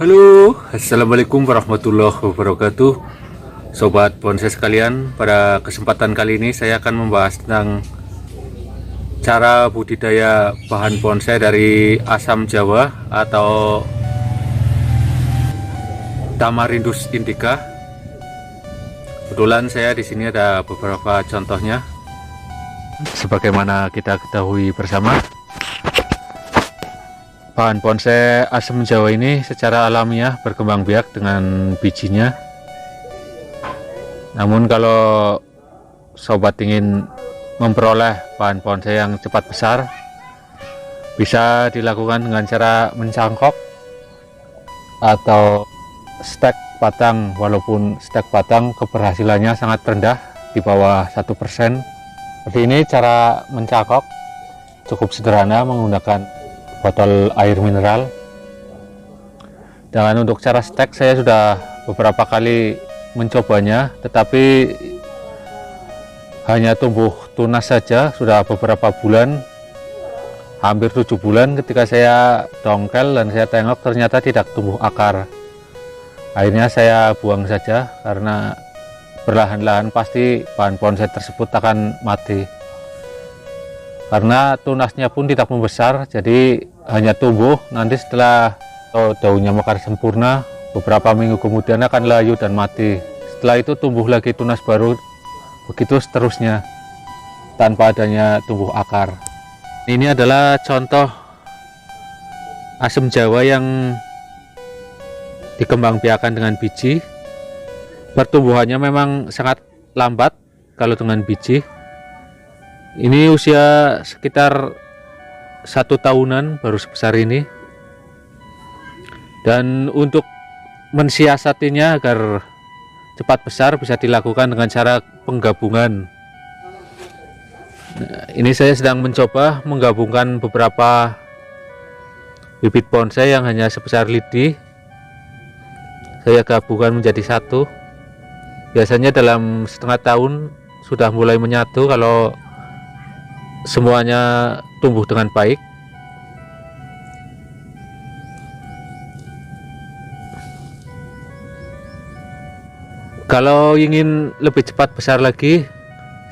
Halo, assalamualaikum warahmatullahi wabarakatuh. Sobat bonsai sekalian, pada kesempatan kali ini saya akan membahas tentang cara budidaya bahan bonsai dari asam jawa atau Tamarindus indica. Kebetulan saya di sini ada beberapa contohnya. Sebagaimana kita ketahui bersama, bahan bonsai asam jawa ini secara alamiah berkembang biak dengan bijinya. Namun kalau sobat ingin memperoleh bahan bonsai yang cepat besar, bisa dilakukan dengan cara mencangkok atau stek batang, walaupun stek batang keberhasilannya sangat rendah, di bawah 1%. Seperti ini cara mencangkok, cukup sederhana menggunakan botol air mineral. Dan untuk cara stek saya sudah beberapa kali mencobanya, tetapi hanya tumbuh tunas saja. Sudah beberapa bulan, hampir 7 bulan, ketika saya dongkel dan saya tengok ternyata tidak tumbuh akar. Akhirnya saya buang saja, karena perlahan-lahan pasti bahan bonsai tersebut akan mati, karena tunasnya pun tidak membesar, jadi hanya tumbuh. Nanti setelah daunnya mekar sempurna, beberapa minggu kemudian akan layu dan mati. Setelah itu tumbuh lagi tunas baru, begitu seterusnya tanpa adanya tumbuh akar. Ini adalah contoh asam jawa yang dikembangbiakan dengan biji. Pertumbuhannya memang sangat lambat kalau dengan biji. Ini usia sekitar 1 tahunan baru sebesar ini. Dan untuk mensiasatinya agar cepat besar bisa dilakukan dengan cara penggabungan. Nah, ini saya sedang mencoba menggabungkan beberapa bibit bonsai yang hanya sebesar lidi. Saya gabungkan menjadi satu. Biasanya dalam setengah tahun sudah mulai menyatu kalau semuanya tumbuh dengan baik. Kalau ingin lebih cepat besar lagi,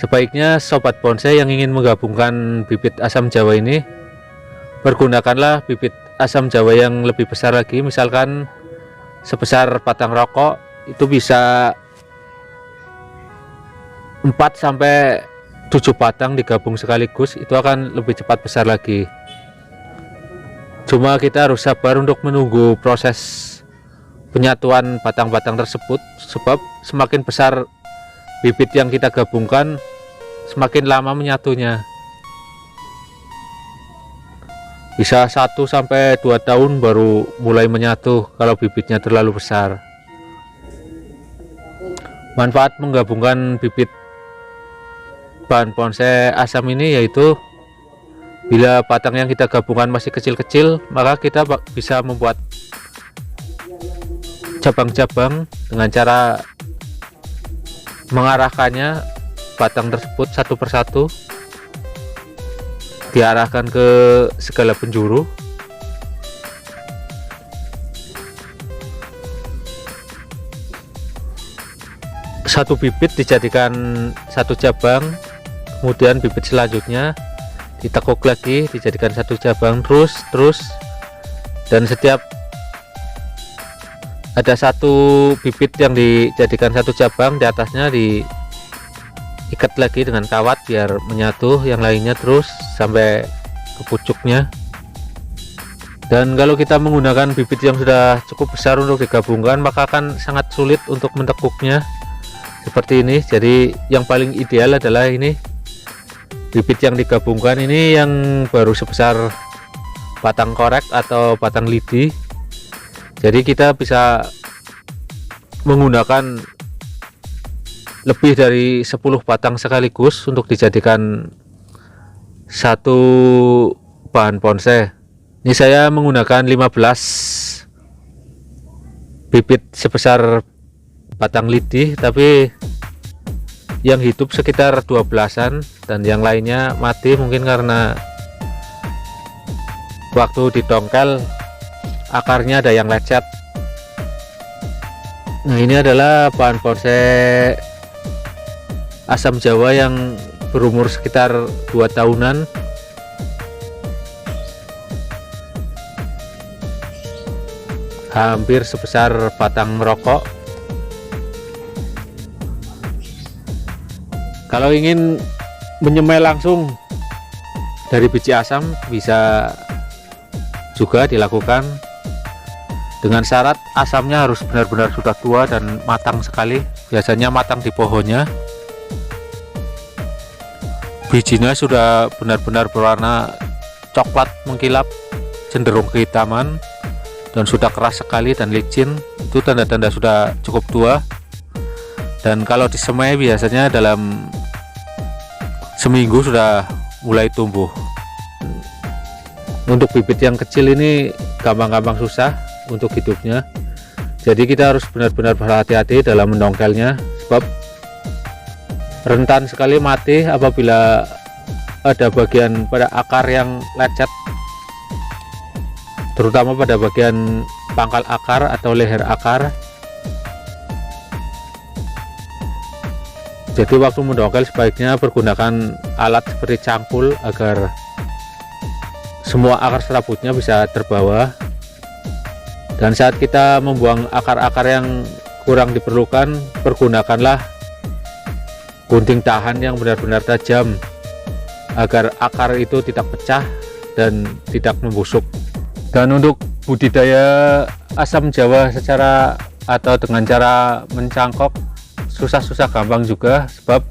sebaiknya sobat bonsai yang ingin menggabungkan bibit asam jawa ini, pergunakanlah bibit asam jawa yang lebih besar lagi. Misalkan sebesar batang rokok, itu bisa 4-7 batang digabung sekaligus, itu akan lebih cepat besar lagi. Cuma kita harus sabar untuk menunggu proses penyatuan batang-batang tersebut, sebab semakin besar bibit yang kita gabungkan, semakin lama menyatunya. Bisa 1-2 tahun baru mulai menyatu kalau bibitnya terlalu besar. Manfaat menggabungkan bibit bahan bonsai asam ini yaitu, bila batang yang kita gabungkan masih kecil-kecil, maka kita bisa membuat cabang-cabang dengan cara mengarahkannya batang tersebut satu persatu, diarahkan ke segala penjuru. Satu bibit dijadikan satu cabang, kemudian bibit selanjutnya ditekuk lagi dijadikan satu cabang, terus dan setiap ada satu bibit yang dijadikan satu cabang, di atasnya diikat lagi dengan kawat biar menyatu yang lainnya terus sampai ke pucuknya. Dan kalau kita menggunakan bibit yang sudah cukup besar untuk digabungkan, maka akan sangat sulit untuk mentekuknya seperti ini. Jadi yang paling ideal adalah ini, bibit yang digabungkan ini yang baru sebesar batang korek atau batang lidi. Jadi kita bisa menggunakan lebih dari 10 batang sekaligus untuk dijadikan satu bahan bonsai. Ini saya menggunakan 15 bibit sebesar batang lidi, tapi yang hidup sekitar 12-an dan yang lainnya mati, mungkin karena waktu didongkel akarnya ada yang lecet Nah, ini adalah pohon bonsai asam Jawa yang berumur sekitar 2 tahunan. Hampir sebesar batang rokok. Kalau ingin menyemai langsung dari biji asam bisa juga dilakukan, dengan syarat asamnya harus benar-benar sudah tua dan matang sekali. Biasanya matang di pohonnya. Bijinya sudah benar-benar berwarna coklat mengkilap, cenderung kehitaman, dan sudah keras sekali dan licin. Itu tanda-tanda sudah cukup tua. Dan kalau disemai biasanya dalam seminggu sudah mulai tumbuh. Untuk bibit yang kecil ini gampang-gampang susah untuk hidupnya, jadi kita harus benar-benar berhati-hati dalam mendongkelnya, sebab rentan sekali mati apabila ada bagian pada akar yang lecet, terutama pada bagian pangkal akar atau leher akar. Jadi waktu mendongkel sebaiknya pergunakan alat seperti cangkul agar semua akar serabutnya bisa terbawa. Dan saat kita membuang akar-akar yang kurang diperlukan, pergunakanlah gunting tahan yang benar-benar tajam agar akar itu tidak pecah dan tidak membusuk. Dan untuk budidaya asam Jawa secara atau dengan cara mencangkok susah-susah gampang juga, sebab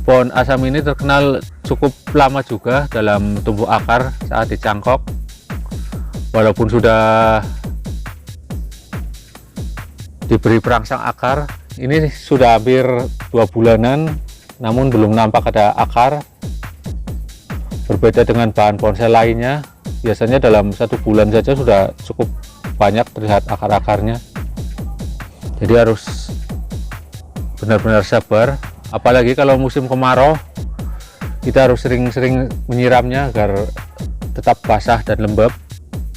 pohon asam ini terkenal cukup lama juga dalam tumbuh akar saat dicangkok. Walaupun sudah diberi perangsang akar, ini sudah hampir 2 bulanan namun belum nampak ada akar. Berbeda dengan bahan bonsai lainnya, biasanya dalam 1 bulan saja sudah cukup banyak terlihat akar-akarnya. Jadi harus benar-benar sabar, apalagi kalau musim kemarau. Kita harus sering-sering menyiramnya agar tetap basah dan lembab,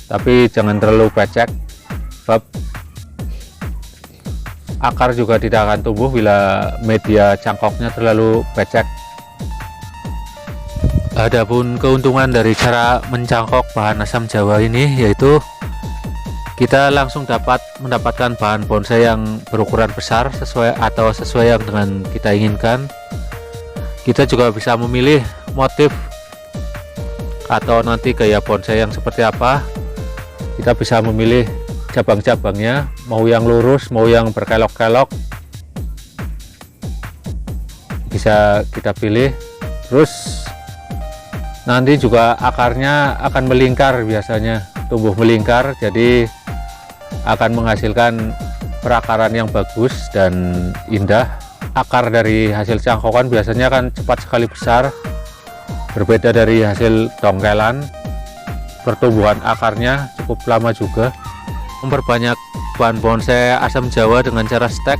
tapi jangan terlalu becek, sebab akar juga tidak akan tumbuh bila media cangkoknya terlalu becek. Adapun keuntungan dari cara mencangkok bahan asam Jawa ini yaitu kita langsung dapat mendapatkan bahan bonsai yang berukuran besar sesuai yang dengan kita inginkan. Kita juga bisa memilih motif atau nanti gaya bonsai yang seperti apa. Kita bisa memilih cabang-cabangnya, mau yang lurus mau yang berkelok-kelok, bisa kita pilih. Terus nanti juga akarnya akan melingkar, biasanya tumbuh melingkar, jadi akan menghasilkan perakaran yang bagus dan indah. Akar dari hasil cangkokan biasanya akan cepat sekali besar, berbeda dari hasil dongkelan. Pertumbuhan akarnya cukup lama juga. Memperbanyak bahan bonsai asam Jawa dengan cara stek.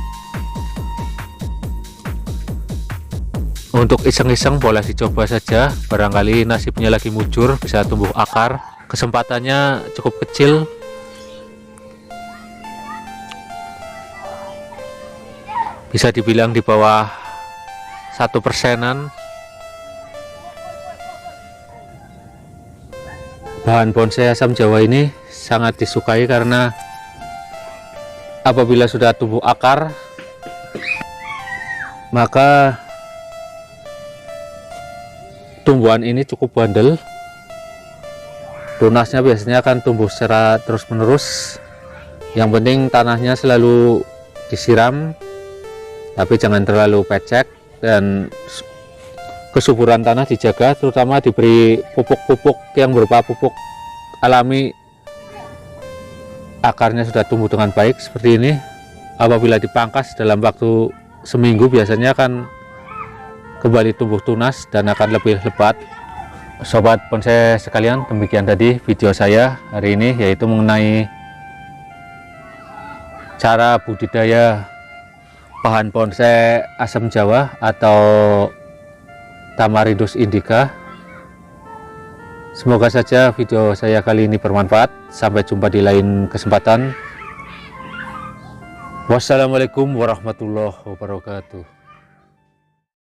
Untuk iseng-iseng boleh dicoba saja, barangkali nasibnya lagi mujur bisa tumbuh akar. Kesempatannya cukup kecil, bisa dibilang di bawah 1%. Bahan bonsai asam Jawa ini sangat disukai karena apabila sudah tumbuh akar, maka tumbuhan ini cukup bandel. Tunasnya biasanya akan tumbuh secara terus-menerus. Yang penting tanahnya selalu disiram, tapi jangan terlalu pecek, dan kesuburan tanah dijaga, terutama diberi pupuk-pupuk yang berupa pupuk alami. Akarnya sudah tumbuh dengan baik seperti ini. Apabila dipangkas dalam waktu seminggu biasanya akan kembali tumbuh tunas dan akan lebih lebat. Sobat bonsai sekalian, demikian tadi video saya hari ini, yaitu mengenai cara budidaya bahan bonsai asam Jawa atau Tamarindus indica. Semoga saja video saya kali ini bermanfaat. Sampai jumpa di lain kesempatan. Wassalamualaikum warahmatullahi wabarakatuh.